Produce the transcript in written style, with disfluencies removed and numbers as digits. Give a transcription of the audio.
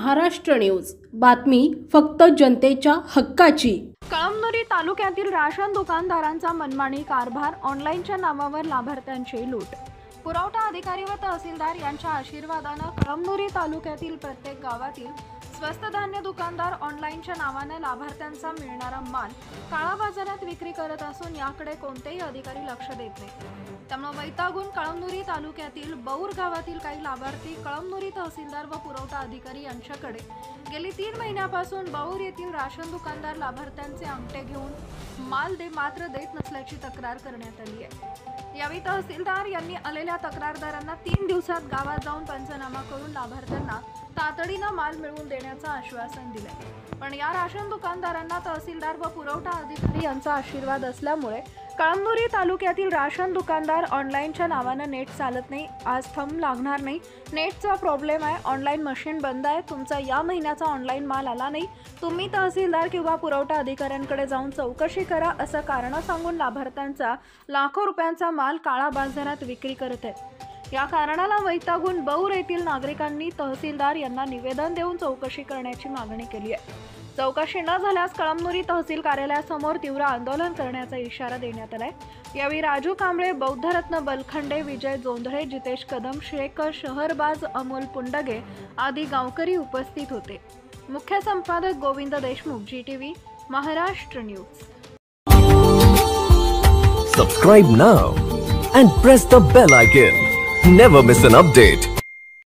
Maharashtra news, बातमी फक्त जनतेच्या हक्काची। कळमनुरी तालुक्यातील राशन दुकानदारांचा मनमानी कारभार, ऑनलाईनच्या नावावर लाभार्थ्यांची लूट। पुरवठा अधिकारी व तहसीलदार यांच्या आशीर्वादाने कळमनुरी तालुक्यातील प्रत्येक गावातील स्वस्त धान्य दुकानदार ऑनलाईनच्या नावाने लाभार्थ्यांचा मिळणारा माल काळा बाजारात विक्री करत असून याकडे कोणतेही अधिकारी लक्ष देत नाहीत। त्यामुळे वैतागून कळमनुरी तालुक्यातील बौर गावातील काही लाभार्थी कळमनुरी तहसीलदार व पुरवठा अधिकारी यांच्याकडे गेली 3 महिन्यापासून बौर येथील राशन दुकानदार लाभार्थ्यांचे अंगठे घेऊन माल मात्र देत नसल्याची तक्रार करण्यात आली आहे। यावेळी तहसीलदार यांनी आलेल्या तक्रारदारांना 3 दिवसात गावात जाऊन पंचनामा करून लाभार्थ्यांना तातडीने माल मिळवून देण्याचं आश्वासन दिले। पण या राशन दुकानदारांना तहसीलदार व पुरवठा अधिकारी यांचा आशीर्वाद असल्यामुळे कळमनुरी तालुक्यातील राशन दुकानदार ऑनलाईनच्या नावाने नेट चालत नाही, आज थंब लागणार नाही, नेटचा प्रॉब्लेम आहे, ऑनलाईन मशीन बंद आहे, तुमचा या महिन्याचा ऑनलाईन माल आला नाही, तुम्ही तहसीलदार किंवा पुरवठा अधिकाऱ्यांकडे जाऊन चौकशी करा असं कारण सांगून लाभार्थ्यांचा लाखो रुपयांचा माल काळा बाजारात विक्री करत आहेत। या कारणाला वैतागून बौर येथील नागरिकांनी तहसीलदार यांना निवेदन देऊन चौकशी करण्याची मागणी केली आहे। चौकशी न झाल्यास कळमनुरी तहसील कार्यालयासमोर तीव्र आंदोलन करण्याचा इशारा देण्यात आलाय। यावेळी राजू कांबळे, बौद्धरत्न बलखंडे, विजय जोंधळे, जितेश कदम, शेखर शहरबाज, अमोल पुंडगे आदी गावकरी उपस्थित होते। मुख्य संपादक Govind Deshmukh, GTV Maharashtra news. Subscribe now and press the bell icon. Never miss an update.